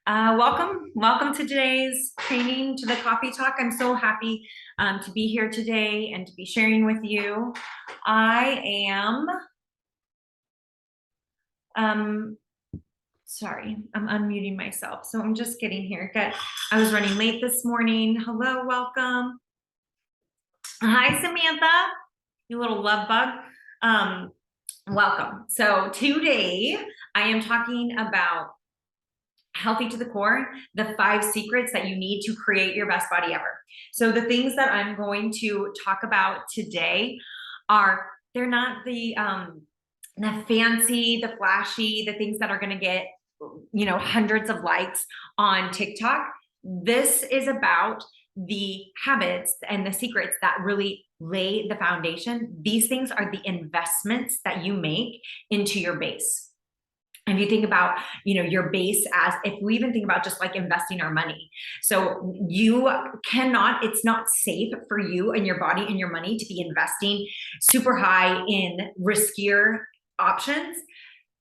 Welcome to today's training, to the coffee talk. I'm so happy to be here today and to be sharing with you. I am, sorry, I'm unmuting myself. So I'm just getting here. I was running late this morning. Hello, welcome. Hi, Samantha, you little love bug. Welcome. So today I am talking about healthy to the core, the 5 secrets that you need to create your best body ever. So the things that I'm going to talk about today they're not the fancy, the flashy, the things that are going to get, hundreds of likes on TikTok. This is about the habits and the secrets that really lay the foundation. These things are the investments that you make into your base. If you think about, your base, as if we even think about just like investing our money. So it's not safe for you and your body and your money to be investing super high in riskier options,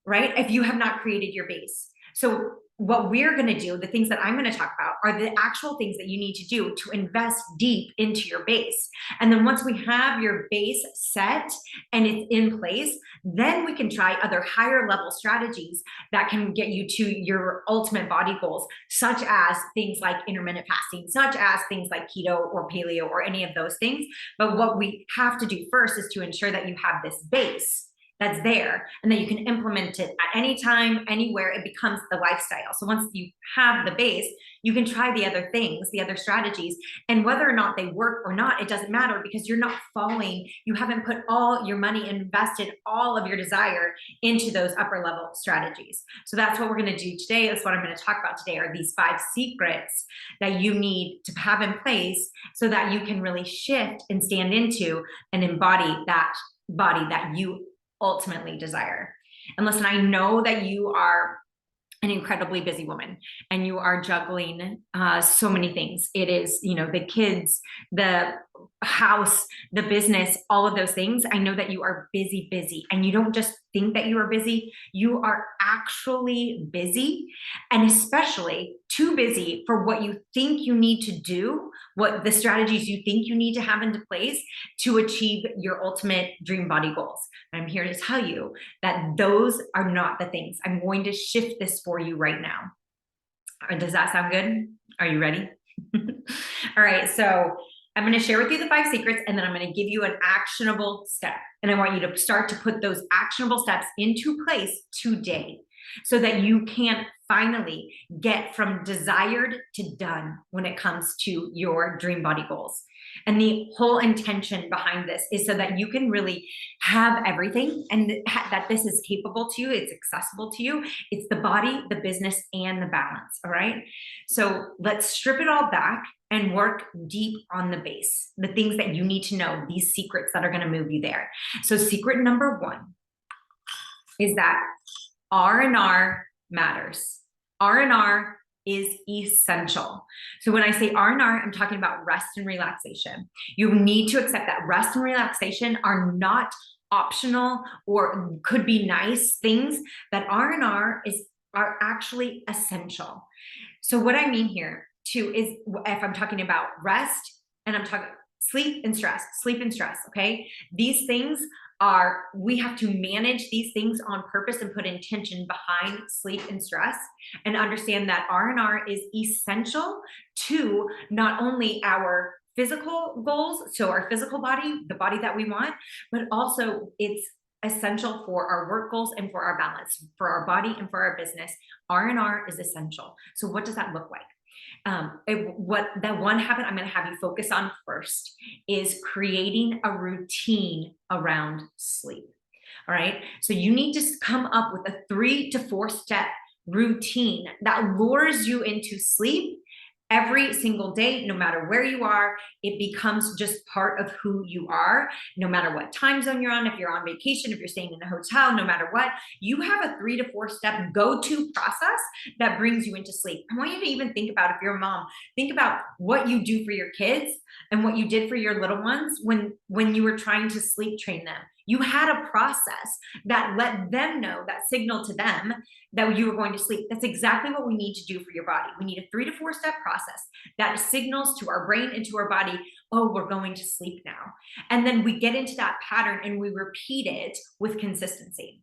right? If you have not created your base. So what we're going to do, the things that I'm going to talk about, are the actual things that you need to do to invest deep into your base. And then once we have your base set and it's in place, then we can try other higher level strategies that can get you to your ultimate body goals, such as things like intermittent fasting, such as things like keto or paleo or any of those things. But what we have to do first is to ensure that you have this base that's there and that you can implement it at any time, anywhere. It becomes the lifestyle. So once you have the base, you can try the other things, the other strategies, and whether or not they work or not, it doesn't matter, because you're not you haven't put all your money, invested all of your desire into those upper level strategies. So that's what we're going to do today. That's what I'm going to talk about today, are these 5 secrets that you need to have in place so that you can really shift and stand into and embody that body that you ultimately desire. And listen, I know that you are an incredibly busy woman and you are juggling so many things. It is, the kids, the house, the business, all of those things. I know that you are busy, and you don't just think that you are busy, you are actually busy, and especially too busy for what you think you need to do, what the strategies you think you need to have into place to achieve your ultimate dream body goals. And I'm here to tell you that those are not the things. I'm going to shift this for you right now. Does that sound good? Are you ready? All right, so I'm going to share with you the 5 secrets, and then I'm going to give you an actionable step. And I want you to start to put those actionable steps into place today so that you can finally get from desired to done when it comes to your dream body goals. And the whole intention behind this is so that you can really have everything, and that this is capable to you, it's accessible to you. It's the body, the business, and the balance. All right. So let's strip it all back and work deep on the base, the things that you need to know, these secrets that are going to move you there. So secret number 1 is that R&R matters. R&R is essential. So when I say R&R, I'm talking about rest and relaxation. You need to accept that rest and relaxation are not optional or could be nice things, that R&R are actually essential. So what I mean here too is, if I'm talking about rest and I'm talking sleep and stress, okay? These things we have to manage these things on purpose and put intention behind sleep and stress, and understand that R&R is essential to not only our physical goals, so our physical body, the body that we want, but also it's essential for our work goals and for our balance, for our body and for our business. R&R is essential. So what does that look like? That one habit I'm going to have you focus on first is creating a routine around sleep. All right. So you need to come up with a 3 to 4 step routine that lures you into sleep every single day. No matter where you are, it becomes just part of who you are. No matter what time zone you're on, if you're on vacation, if you're staying in a hotel, no matter what, you have a 3 to 4 step go-to process that brings you into sleep. I want you to even think about, if you're a mom, think about what you do for your kids and what you did for your little ones when you were trying to sleep train them. You had a process that let them know, that signal to them that you were going to sleep. That's exactly what we need to do for your body. We need a 3 to 4 step process that signals to our brain and to our body, oh, we're going to sleep now. And then we get into that pattern and we repeat it with consistency.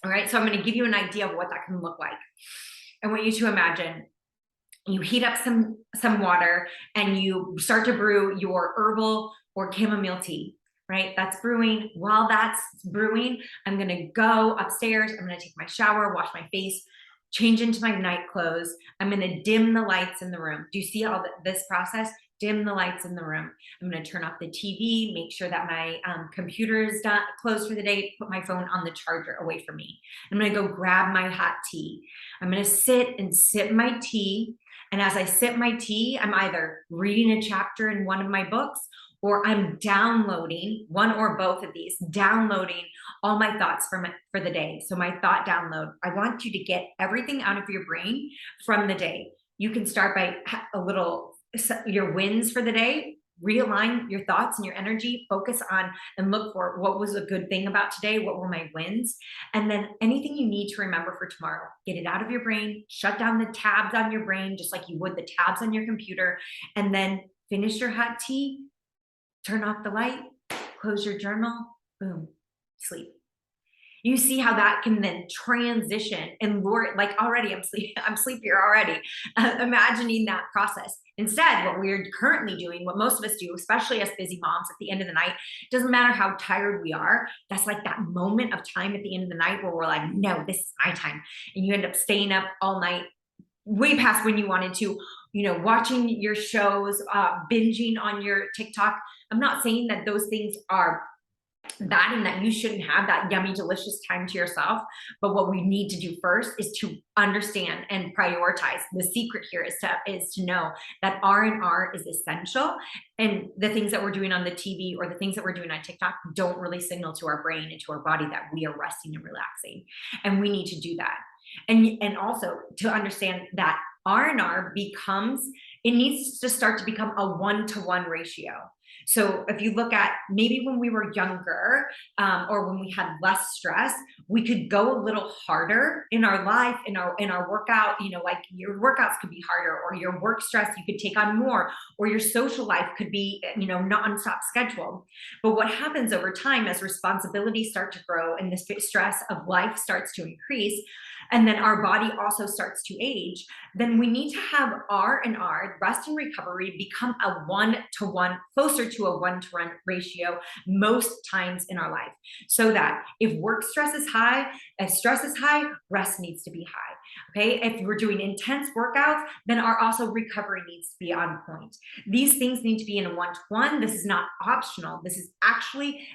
All right, so I'm going to give you an idea of what that can look like. I want you to imagine you heat up some water and you start to brew your herbal or chamomile tea, right? That's brewing. While that's brewing, I'm going to go upstairs. I'm going to take my shower, wash my face, change into my night clothes. I'm going to dim the lights in the room. Do you see all this process? Dim the lights in the room. I'm going to turn off the TV, make sure that my computer is closed for the day, put my phone on the charger away from me. I'm going to go grab my hot tea. I'm going to sit and sip my tea. And as I sip my tea, I'm either reading a chapter in one of my books, or I'm downloading one or both of these, downloading all my thoughts for the day. So my thought download, I want you to get everything out of your brain from the day. You can start by your wins for the day. Realign your thoughts and your energy, focus on and look for what was a good thing about today, what were my wins, and then anything you need to remember for tomorrow, get it out of your brain, shut down the tabs on your brain just like you would the tabs on your computer, and then finish your hot tea, turn off the light, close your journal, boom, sleep. You see how that can then transition and lure, like already I'm sleepier already, imagining that process. Instead, what we're currently doing, what most of us do, especially us busy moms at the end of the night, doesn't matter how tired we are, that's like that moment of time at the end of the night where we're like, no, this is my time. And you end up staying up all night, way past when you wanted to, watching your shows, binging on your TikTok. I'm not saying that those things are bad and that you shouldn't have that yummy, delicious time to yourself. But what we need to do first is to understand and prioritize. The secret here is to know that R&R is essential. And the things that we're doing on the TV or the things that we're doing on TikTok don't really signal to our brain and to our body that we are resting and relaxing. And we need to do that. And also to understand that R&R it needs to start to become a 1-to-1 ratio. So if you look at maybe when we were younger, or when we had less stress, we could go a little harder in our life, in our workout, like your workouts could be harder, or your work stress, you could take on more, or your social life could be, non-stop schedule. But what happens over time as responsibilities start to grow and the stress of life starts to increase, and then our body also starts to age, then we need to have R&R, rest and recovery, become a 1-to-1, closer to a 1-to-1 ratio most times in our life. So that if work stress is high, if stress is high, rest needs to be high. Okay, if we're doing intense workouts, then our also recovery needs to be on point. These things need to be in a 1-to-1. This is not optional. This is actually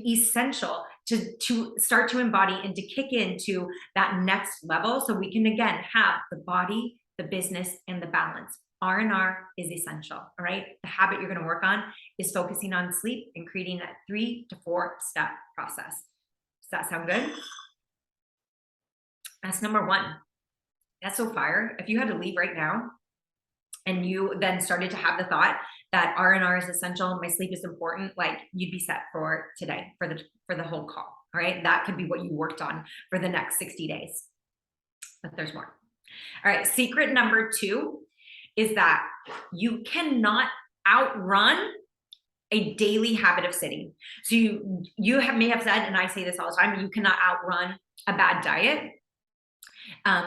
essential to start to embody and to kick into that next level, so we can again have the body, the business, and the balance. R&R is essential. All right, the habit you're going to work on is focusing on sleep and creating that 3 to 4 step process. Does that sound good? That's number 1. That's so fire. If you had to leave right now and you then started to have the thought that R&R is essential, my sleep is important, like you'd be set for today, for the whole call. All right, that could be what you worked on for the next 60 days. But there's more. All right, secret number 2 is that you cannot outrun a daily habit of sitting. So you may have said, and I say this all the time, you cannot outrun a bad diet.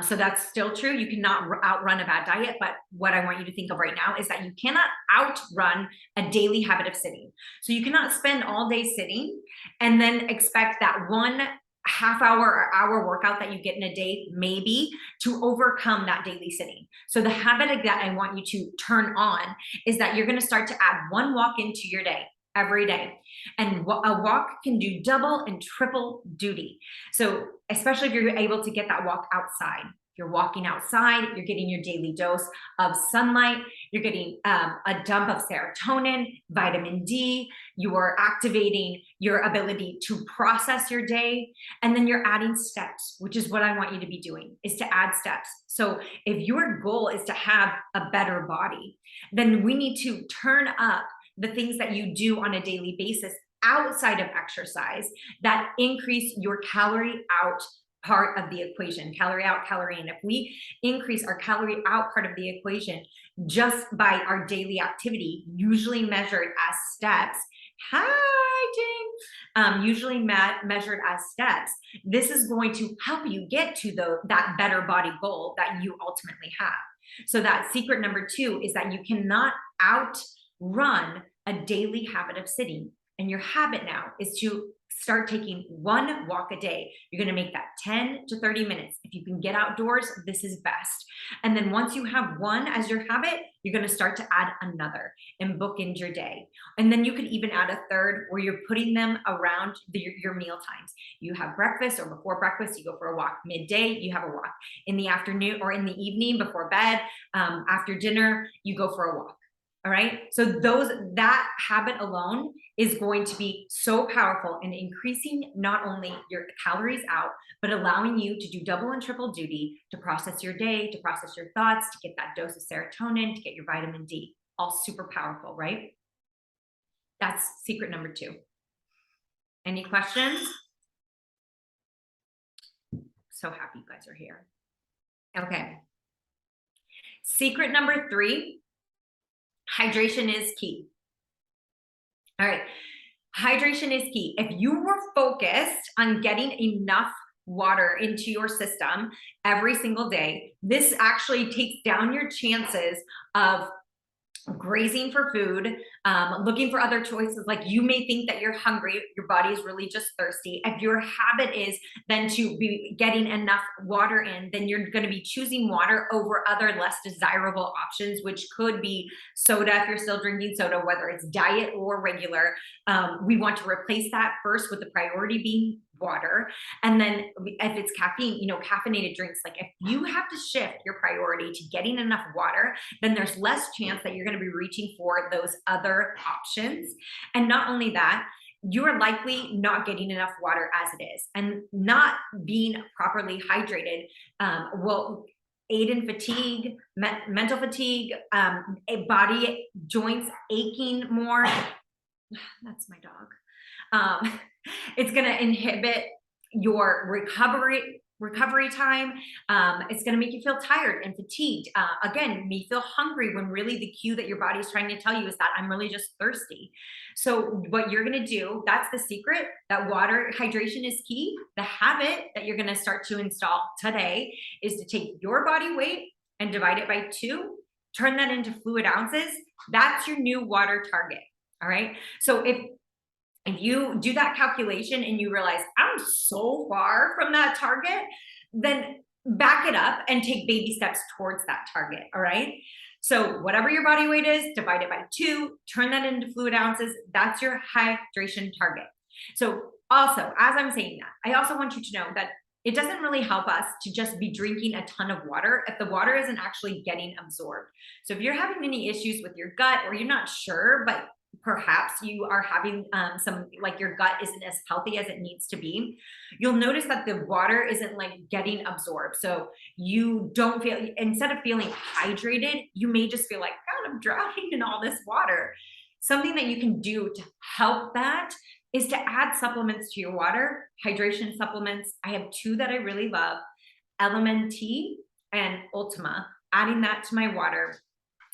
So that's still true. You cannot outrun a bad diet, but what I want you to think of right now is that you cannot outrun a daily habit of sitting. So you cannot spend all day sitting and then expect that one half-hour or hour workout that you get in a day, maybe, to overcome that daily sitting. So the habit that I want you to turn on is that you're going to start to add one walk into your day every day. And a walk can do double and triple duty. So especially if you're able to get that walk outside. You're walking outside, you're getting your daily dose of sunlight, you're getting a dump of serotonin, vitamin D, you are activating your ability to process your day, and then you're adding steps, which is what I want you to be doing, is to add steps. So if your goal is to have a better body, then we need to turn up the things that you do on a daily basis outside of exercise that increase your calorie out part of the equation, calorie out, calorie in. If we increase our calorie out part of the equation just by our daily activity, usually measured as steps, hi, Jane, usually measured as steps, this is going to help you get to that better body goal that you ultimately have. So that secret number 2 is that you cannot outrun a daily habit of sitting. And your habit now is to start taking one walk a day. You're going to make that 10 to 30 minutes. If you can get outdoors, this is best. And then once you have one as your habit, you're going to start to add another and bookend your day. And then you could even add a third where you're putting them around your meal times. You have breakfast, or before breakfast, you go for a walk. Midday, you have a walk. In the afternoon or in the evening before bed, after dinner, you go for a walk. All right. So that habit alone is going to be so powerful in increasing not only your calories out, but allowing you to do double and triple duty to process your day, to process your thoughts, to get that dose of serotonin, to get your vitamin D. All super powerful, right? That's secret number 2. Any questions? So happy you guys are here. Okay. Secret number 3. Hydration is key. All right. Hydration is key. If you were focused on getting enough water into your system every single day, this actually takes down your chances of grazing for food, looking for other choices. Like, you may think that you're hungry, your body is really just thirsty. If your habit is then to be getting enough water in, then you're going to be choosing water over other less desirable options, which could be soda if you're still drinking soda, whether it's diet or regular. We want to replace that first, with the priority being water. And then if it's caffeine, caffeinated drinks, like if you have to shift your priority to getting enough water, then there's less chance that you're going to be reaching for those other options. And not only that, you're likely not getting enough water as it is, and not being properly hydrated will aid in fatigue, mental fatigue, body joints aching more. That's my dog. It's going to inhibit your recovery time. It's going to make you feel tired and fatigued. Again, may feel hungry when really the cue that your body is trying to tell you is that I'm really just thirsty. So what you're going to do, that's the secret, that water hydration is key. The habit that you're going to start to install today is to take your body weight and divide it by 2, turn that into fluid ounces. That's your new water target. All right. So if you do that calculation and you realize I'm so far from that target, then back it up and take baby steps towards that target. All right. So whatever your body weight is, divide it by 2, turn that into fluid ounces. That's your hydration target. So also, as I'm saying that, I also want you to know that it doesn't really help us to just be drinking a ton of water if the water isn't actually getting absorbed. So if you're having any issues with your gut, or you're not sure, but perhaps you are having like your gut isn't as healthy as it needs to be, you'll notice that the water isn't like getting absorbed. So you don't feel, instead of feeling hydrated, you may just feel like, God, I'm drowning in all this water. Something that you can do to help that is to add supplements to your water, hydration supplements. I have 2 that I really love, LMNT and Ultima. Adding that to my water,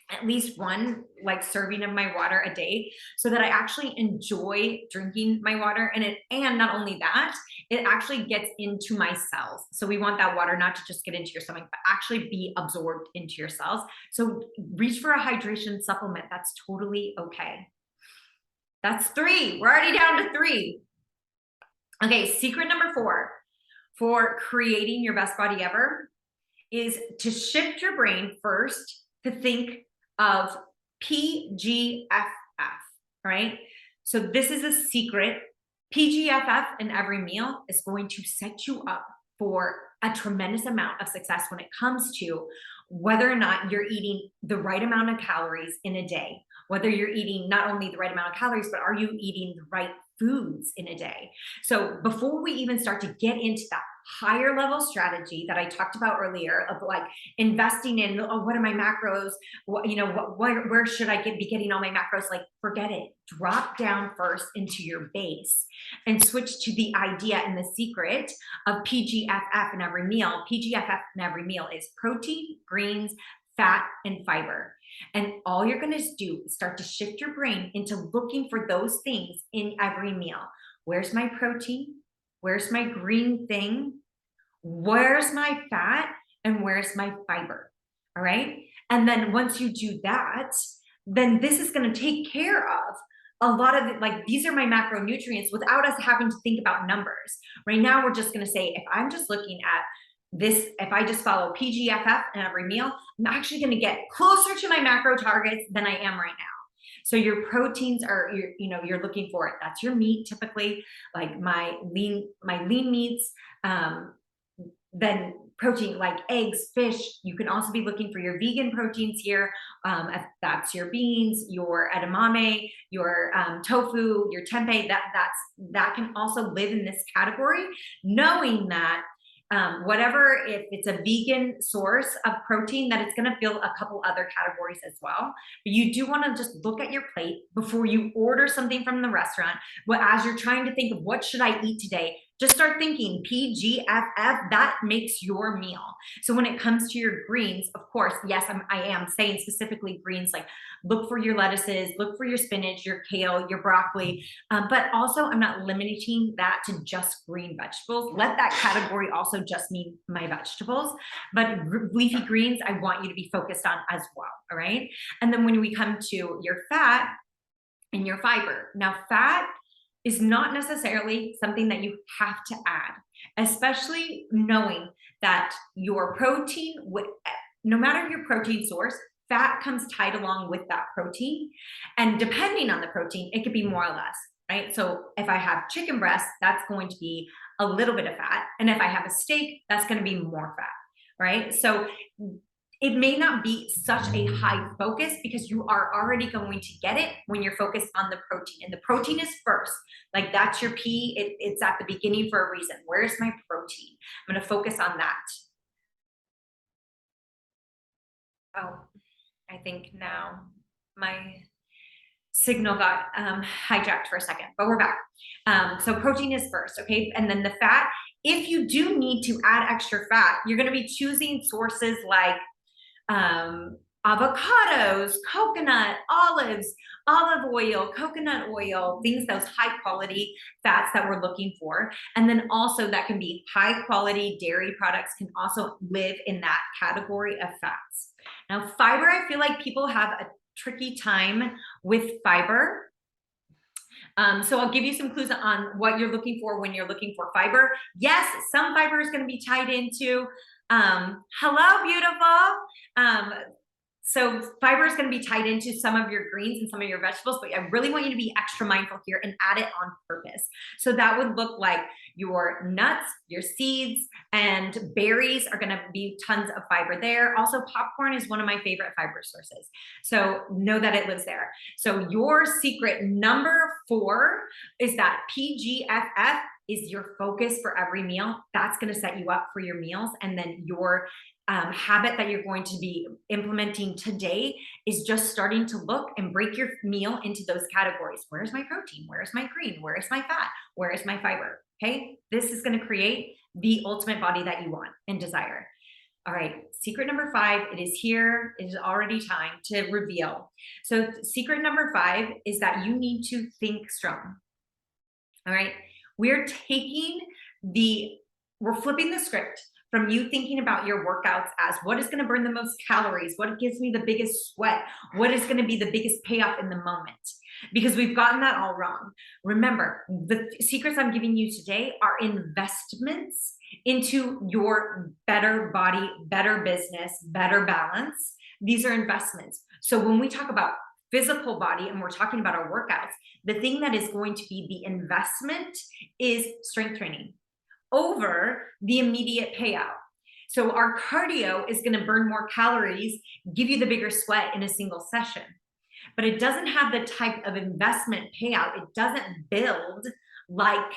at least 1 like serving of my water a day, so that I actually enjoy drinking my water. And not only that, it actually gets into my cells. So we want that water not to just get into your stomach, but actually be absorbed into your cells. So reach for a hydration supplement. That's totally okay. That's 3. We're already down to 3. Okay. Secret number 4 for creating your best body ever is to shift your brain first to think of PGFF, right? So this is a secret. PGFF in every meal is going to set you up for a tremendous amount of success when it comes to whether or not you're eating the right amount of calories in a day, whether you're eating not only the right amount of calories, but are you eating the right foods in a day? So before we even start to get into that higher level strategy that I talked about earlier of like investing in, oh, what are my macros? What, where should I be getting all my macros? Like, forget it. Drop down first into your base and switch to the idea and the secret of PGFF in every meal. PGFF in every meal is protein, greens, fat, and fiber. And all you're going to do is start to shift your brain into looking for those things in every meal. Where's my protein? Where's my green thing? Where's my fat? And where's my fiber? All right. And then once you do that, then this is going to take care of a lot of it. Like, these are my macronutrients without us having to think about numbers. Right now, we're just going to say, if I'm just looking at this, if I just follow PGFF in every meal, I'm actually going to get closer to my macro targets than I am right now. So your proteins are, you're looking for it. That's your meat, typically, like my lean meats. Then protein like eggs, fish. You can also be looking for your vegan proteins here. If that's your beans, your edamame, your tofu, your tempeh. That can also live in this category, knowing that whatever, if it's a vegan source of protein, that it's going to fill a couple other categories as well. But you do want to just look at your plate before you order something from the restaurant. But as you're trying to think of what should I eat today, just start thinking PGFF. That makes your meal. So when it comes to your greens, of course, yes, I am saying specifically greens, like look for your lettuces, look for your spinach, your kale, your broccoli. But also, I'm not limiting that to just green vegetables. Let that category also just mean my vegetables. But leafy greens, I want you to be focused on as well. All right. And then when we come to your fat and your fiber, now fat is not necessarily something that you have to add, especially knowing that your protein, no matter your protein source, fat comes tied along with that protein. And depending on the protein, it could be more or less, right? So if I have chicken breast, that's going to be a little bit of fat. And if I have a steak, that's going to be more fat, right? So it may not be such a high focus because you are already going to get it when you're focused on the protein. And the protein is first. Like, that's your P. It's at the beginning for a reason. Where's my protein? I'm going to focus on that. Oh, I think now my signal got hijacked for a second, but we're back. So protein is first, okay? And then the fat, if you do need to add extra fat, you're going to be choosing sources like avocados, coconut, olives, olive oil, coconut oil, those high quality fats that we're looking for. And then also that can be high quality dairy products can also live in that category of fats. Now, fiber, I feel like people have a tricky time with fiber. So I'll give you some clues on what you're looking for when you're looking for fiber. Yes, some fiber is going to be tied into, hello, beautiful. So fiber is going to be tied into some of your greens and some of your vegetables, but I really want you to be extra mindful here and add it on purpose. So that would look like your nuts, your seeds, and berries are going to be tons of fiber there. Also, popcorn is one of my favorite fiber sources. So know that it lives there. So your secret number 4 is that PGFF is your focus for every meal. That's going to set you up for your meals. And then your habit that you're going to be implementing today is just starting to look and break your meal into those categories. Where's my protein? Where's my green? Where's my fat? Where's my fiber? Okay, this is going to create the ultimate body that you want and desire. All right, secret number 5, it is here. It is already time to reveal. So secret number 5 is that you need to think strong. All right, we're flipping the script from you thinking about your workouts as what is going to burn the most calories, what gives me the biggest sweat, what is going to be the biggest payoff in the moment, because we've gotten that all wrong. Remember, the secrets I'm giving you today are investments into your better body, better business, better balance. These are investments. So when we talk about physical body and we're talking about our workouts, the thing that is going to be the investment is strength training over the immediate payout. So our cardio is going to burn more calories, give you the bigger sweat in a single session, but it doesn't have the type of investment payout. It doesn't build like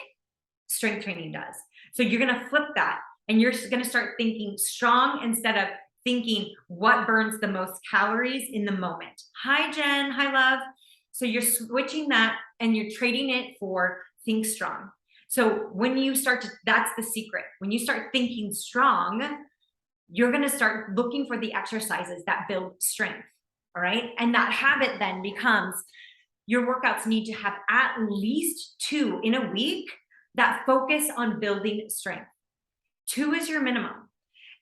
strength training does. So you're going to flip that and you're going to start thinking strong instead of thinking what burns the most calories in the moment. Hi, Jen. Hi, love. So you're switching that and you're trading it for think strong. So when you start to, that's the secret. When you start thinking strong, you're going to start looking for the exercises that build strength. All right. And that habit then becomes your workouts need to have at least 2 in a week that focus on building strength. 2 is your minimum.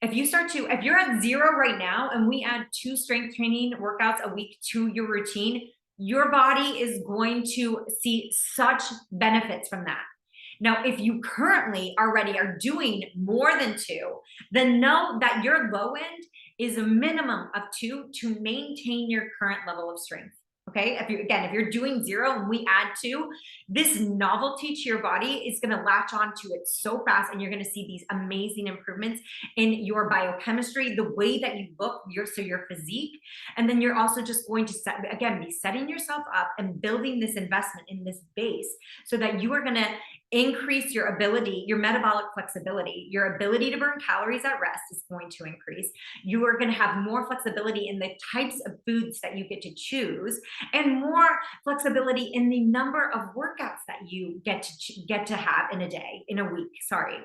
If you're at 0 right now and we add 2 strength training workouts a week to your routine, your body is going to see such benefits from that. Now, if you currently already are doing more than 2, then know that your low end is a minimum of 2 to maintain your current level of strength. Okay, if you're doing 0 and we add 2, this novelty to your body is going to latch on to it so fast, and you're going to see these amazing improvements in your biochemistry, the way that you look, your physique, and then you're also just going to be setting yourself up and building this investment in this base so that you are going to increase your ability, your metabolic flexibility, your ability to burn calories at rest is going to increase. You are going to have more flexibility in the types of foods that you get to choose, and more flexibility in the number of workouts that you get to have in a day, in a week, sorry.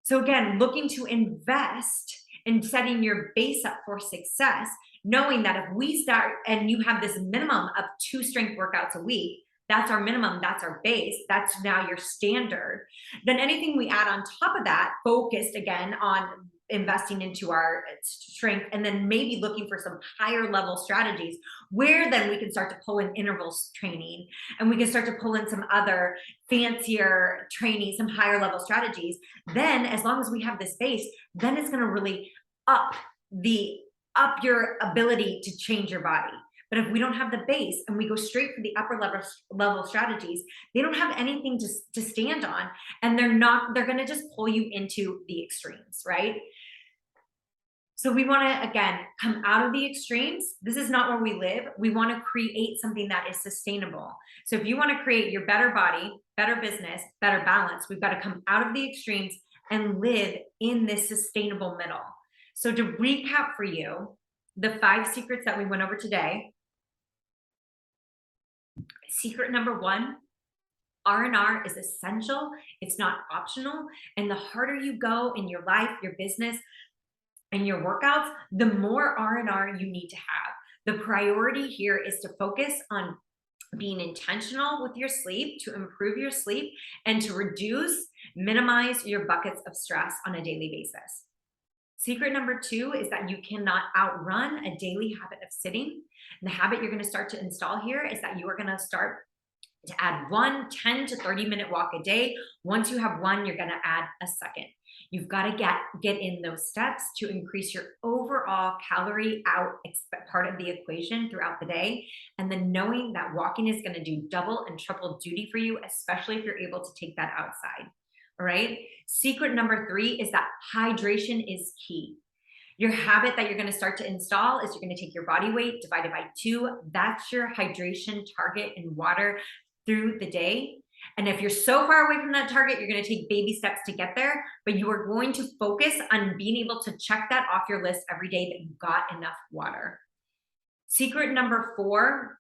So again, looking to invest in setting your base up for success, knowing that if we start and you have this minimum of 2 strength workouts a week, that's our minimum, that's our base, that's now your standard. Then anything we add on top of that, focused again on investing into our strength, and then maybe looking for some higher level strategies where then we can start to pull in intervals training, and we can start to pull in some other fancier training, some higher level strategies. Then as long as we have this base, then it's going to really up your ability to change your body. But if we don't have the base and we go straight for the upper level strategies, they don't have anything to stand on, and they're going to just pull you into the extremes, right? So we want to, again, come out of the extremes. This is not where we live. We want to create something that is sustainable. So if you want to create your better body, better business, better balance, we've got to come out of the extremes and live in this sustainable middle. So to recap for you, the 5 secrets that we went over today. Secret number 1, R&R is essential. It's not optional. And the harder you go in your life, your business, and your workouts, the more R&R you need to have. The priority here is to focus on being intentional with your sleep, to improve your sleep, and to minimize your buckets of stress on a daily basis. Secret number 2 is that you cannot outrun a daily habit of sitting. And the habit you're going to start to install here is that you are going to start to add 1 10 to 30 minute walk a day. Once you have 1, you're going to add a second. You've got to get in those steps to increase your overall calorie out part of the equation throughout the day. And then knowing that walking is going to do double and triple duty for you, especially if you're able to take that outside. All right. Secret number 3 is that hydration is key. Your habit that you're going to start to install is you're going to take your body weight divided by 2. That's your hydration target in water through the day. And if you're so far away from that target, you're going to take baby steps to get there, but you are going to focus on being able to check that off your list every day that you've got enough water. Secret number 4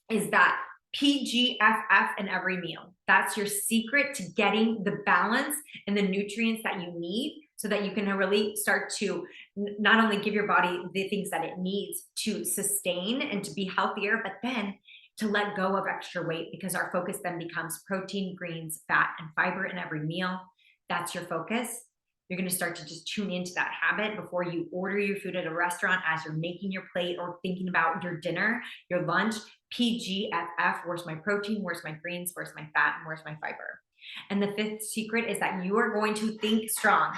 is that PGFF in every meal. That's your secret to getting the balance and the nutrients that you need so that you can really start to not only give your body the things that it needs to sustain and to be healthier, but then to let go of extra weight, because our focus then becomes protein, greens, fat, and fiber in every meal. That's your focus. You're going to start to just tune into that habit before you order your food at a restaurant, as you're making your plate or thinking about your dinner, your lunch. PGFF, where's my protein, where's my greens, where's my fat, and where's my fiber? And the 5th secret is that you are going to think strong.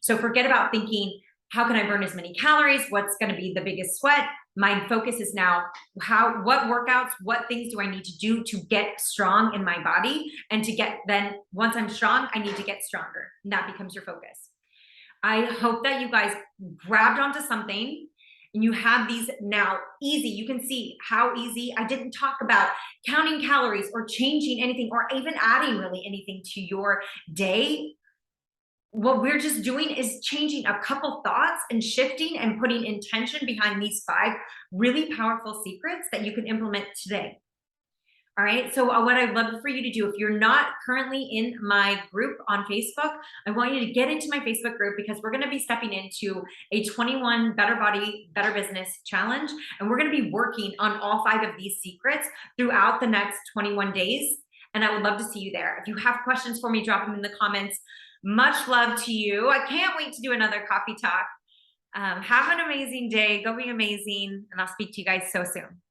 So forget about thinking, how can I burn as many calories? What's going to be the biggest sweat? My focus is now what workouts, what things do I need to do to get strong in my body, and then once I'm strong, I need to get stronger. And that becomes your focus. I hope that you guys grabbed onto something and you have these now easy. You can see how easy. I didn't talk about counting calories or changing anything or even adding really anything to your day. What we're just doing is changing a couple thoughts and shifting and putting intention behind these 5 really powerful secrets that you can implement today. All right. So, what I'd love for you to do, if you're not currently in my group on Facebook, I want you to get into my Facebook group because we're going to be stepping into a 21 Better Body, Better Business challenge. And we're going to be working on all 5 of these secrets throughout the next 21 days. And I would love to see you there. If you have questions for me, drop them in the comments. Much love to you. I can't wait to do another coffee talk. Have an amazing day. Go be amazing. And I'll speak to you guys so soon.